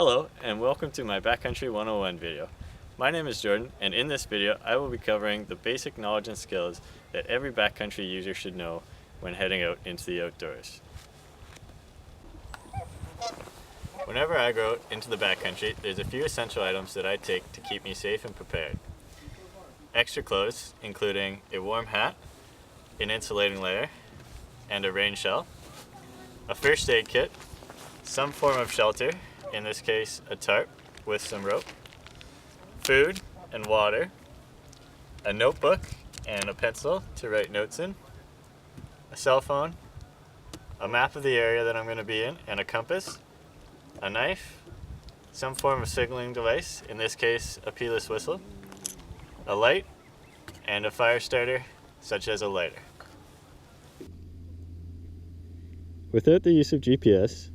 Hello and welcome to my Backcountry 101 video. My name is Jordan, and in this video I will be covering the basic knowledge and skills that every backcountry user should know when heading out into the outdoors. Whenever I go out into the backcountry, there's a few essential items that I take to keep me safe and prepared. Extra clothes, including a warm hat, an insulating layer, and a rain shell, a first aid kit, some form of shelter, in this case a tarp with some rope, food and water, a notebook and a pencil to write notes in, a cell phone, a map of the area that I'm going to be in, and a compass, a knife, some form of signaling device, in this case a peeless whistle, a light, and a fire starter such as a lighter. Without the use of GPS,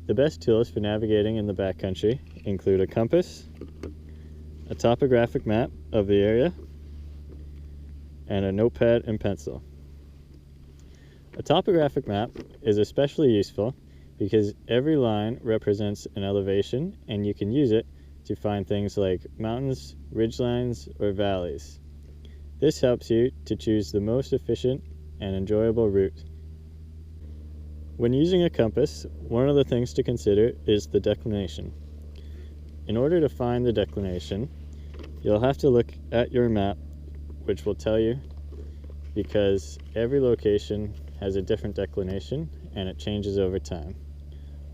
the best tools for navigating in the backcountry include a compass, a topographic map of the area, and a notepad and pencil. A topographic map is especially useful because every line represents an elevation, and you can use it to find things like mountains, ridgelines, or valleys. This helps you to choose the most efficient and enjoyable route. When using a compass, one of the things to consider is the declination. In order to find the declination, you'll have to look at your map, which will tell you, because every location has a different declination and it changes over time.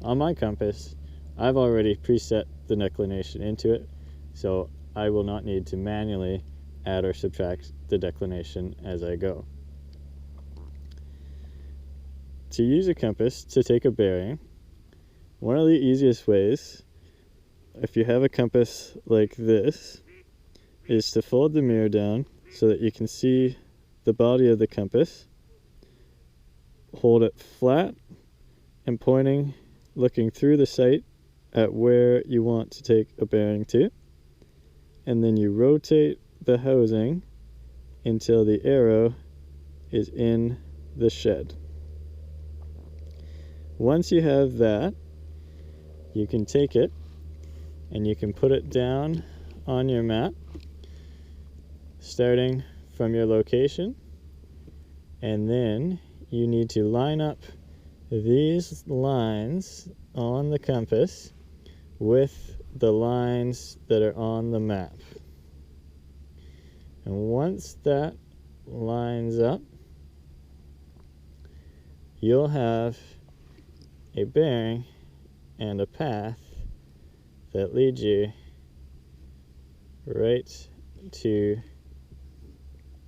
On my compass, I've already preset the declination into it, so I will not need to manually add or subtract the declination as I go. To use a compass to take a bearing, one of the easiest ways, if you have a compass like this, is to fold the mirror down so that you can see the body of the compass, hold it flat and pointing, looking through the sight at where you want to take a bearing to, and then you rotate the housing until the arrow is in the shed. Once you have that, you can take it and you can put it down on your map, starting from your location, and then you need to line up these lines on the compass with the lines that are on the map. And once that lines up, you'll have a bearing and a path that leads you right to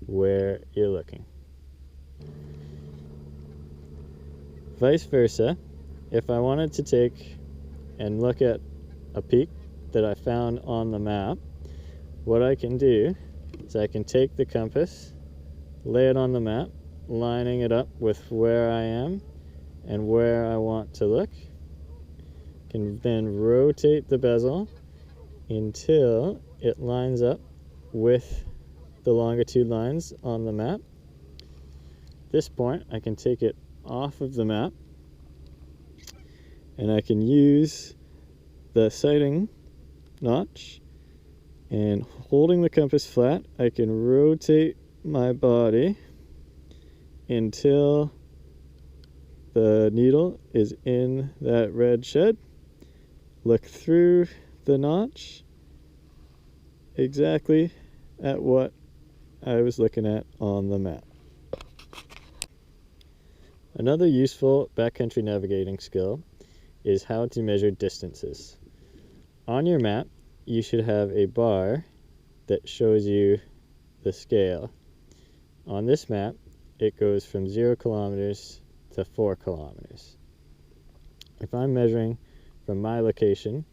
where you're looking. Vice versa, if I wanted to take and look at a peak that I found on the map, what I can do is I can take the compass, lay it on the map, lining it up with where I am and where I want to look. Can then rotate the bezel until it lines up with the longitude lines on the map. At this point, I can take it off of the map and I can use the sighting notch, and holding the compass flat, I can rotate my body until the needle is in that red shed, look through the notch exactly at what I was looking at on the map. Another useful backcountry navigating skill is how to measure distances. On your map, you should have a bar that shows you the scale. On this map, it goes from 0 kilometers to 4 kilometers. If I'm measuring from my location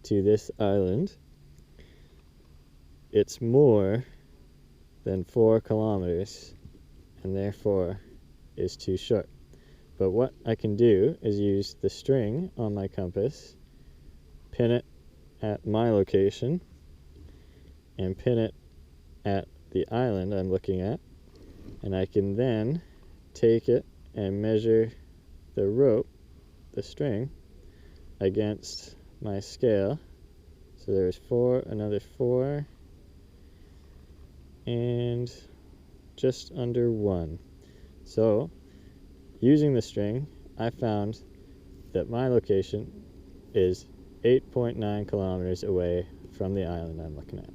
to this island, it's more than 4 kilometers and therefore is too short. But what I can do is use the string on my compass, pin it at my location, and pin it at the island I'm looking at, and I can then take it and measure the rope, the string, against my scale. So there's 4, another 4, and just under 1. So using the string, I found that my location is 8.9 kilometers away from the island I'm looking at.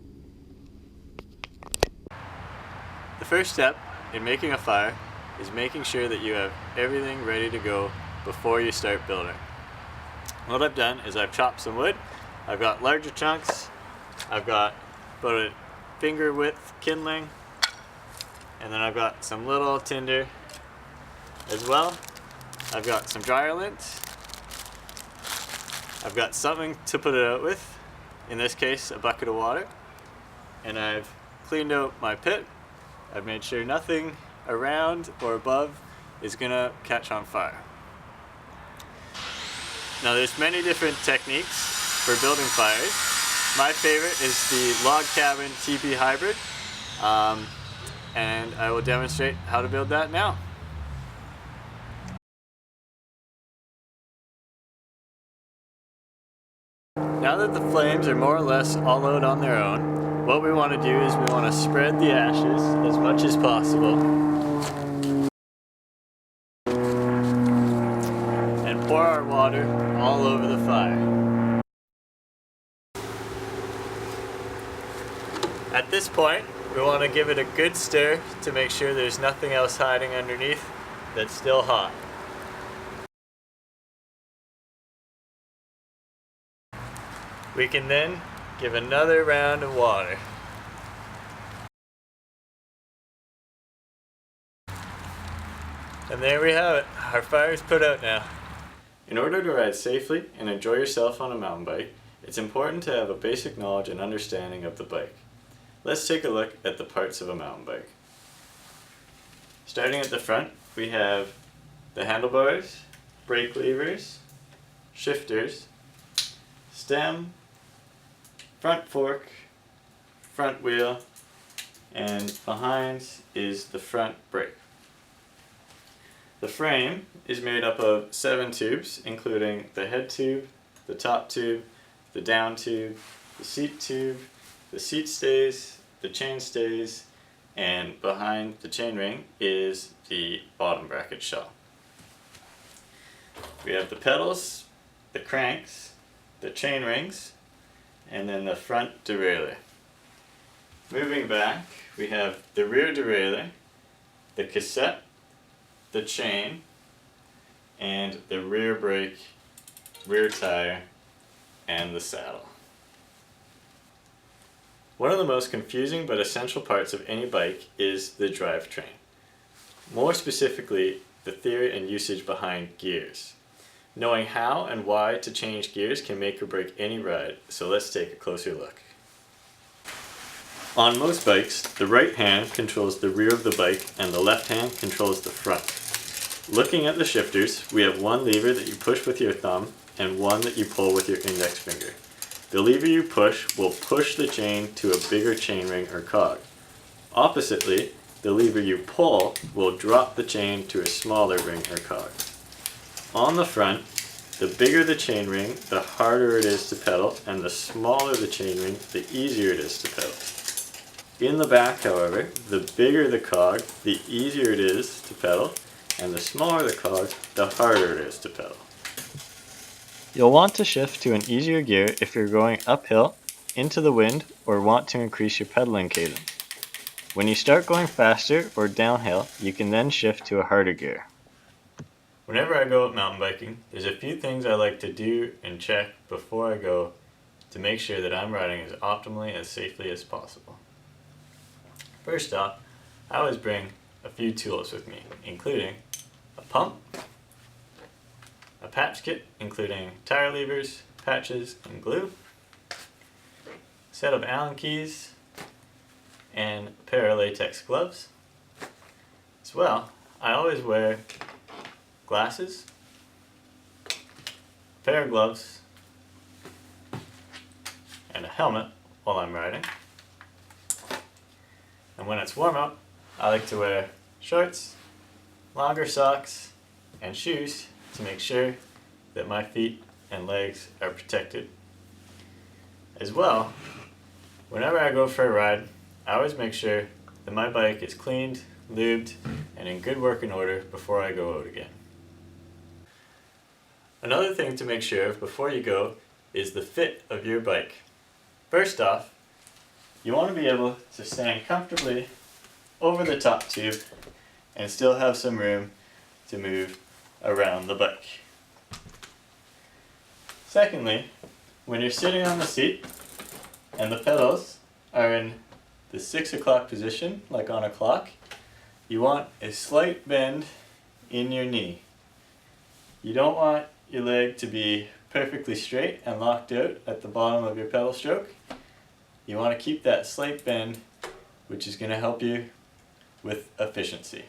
The first step in making a fire is making sure that you have everything ready to go before you start building. What I've done is I've chopped some wood. I've got larger chunks. I've got about a finger width kindling, and then I've got some little tinder as well. I've got some dryer lint. I've got something to put it out with, in this case a bucket of water, and I've cleaned out my pit. I've made sure nothing around or above is gonna catch on fire. Now there's many different techniques for building fires. My favorite is the log cabin teepee hybrid, and I will demonstrate how to build that now. Now that the flames are more or less all out on their own, what we want to do is we want to spread the ashes as much as possible and pour our water all over the fire. At this point, we want to give it a good stir to make sure there's nothing else hiding underneath that's still hot. We can then give another round of water. And there we have it. Our fire is put out now. In order to ride safely and enjoy yourself on a mountain bike, it's important to have a basic knowledge and understanding of the bike. Let's take a look at the parts of a mountain bike. Starting at the front, we have the handlebars, brake levers, shifters, stem, front fork, front wheel, and behind is the front brake. The frame is made up of 7 tubes, including the head tube, the top tube, the down tube, the seat stays, the chain stays, and behind the chainring is the bottom bracket shell. We have the pedals, the cranks, the chain rings, and then the front derailleur. Moving back, we have the rear derailleur, the cassette, the chain, and the rear brake, rear tire, and the saddle. One of the most confusing but essential parts of any bike is the drivetrain. More specifically, the theory and usage behind gears. Knowing how and why to change gears can make or break any ride, so let's take a closer look. On most bikes, the right hand controls the rear of the bike and the left hand controls the front. Looking at the shifters, we have one lever that you push with your thumb and one that you pull with your index finger. The lever you push will push the chain to a bigger chainring or cog. Oppositely, the lever you pull will drop the chain to a smaller ring or cog. On the front, the bigger the chainring, the harder it is to pedal, and the smaller the chainring, the easier it is to pedal. In the back, however, the bigger the cog, the easier it is to pedal, and the smaller the cog, the harder it is to pedal. You'll want to shift to an easier gear if you're going uphill, into the wind, or want to increase your pedaling cadence. When you start going faster or downhill, you can then shift to a harder gear. Whenever I go out mountain biking, there's a few things I like to do and check before I go to make sure that I'm riding as optimally as safely as possible. First off, I always bring a few tools with me, including a pump, a patch kit including tire levers, patches, and glue, a set of Allen keys, and a pair of latex gloves. As well, I always wear glasses, a pair of gloves, and a helmet while I'm riding. And when it's warm up, I like to wear shorts, longer socks, and shoes to make sure that my feet and legs are protected As well, whenever I go for a ride, I always make sure that my bike is cleaned, lubed, and in good working order before I go out again. Another thing to make sure of before you go is the fit of your bike. First off, you want to be able to stand comfortably over the top tube and still have some room to move around the bike. Secondly, when you're sitting on the seat and the pedals are in the 6 o'clock position, like on a clock, you want a slight bend in your knee. You don't want your leg to be perfectly straight and locked out at the bottom of your pedal stroke. You want to keep that slight bend, which is going to help you with efficiency.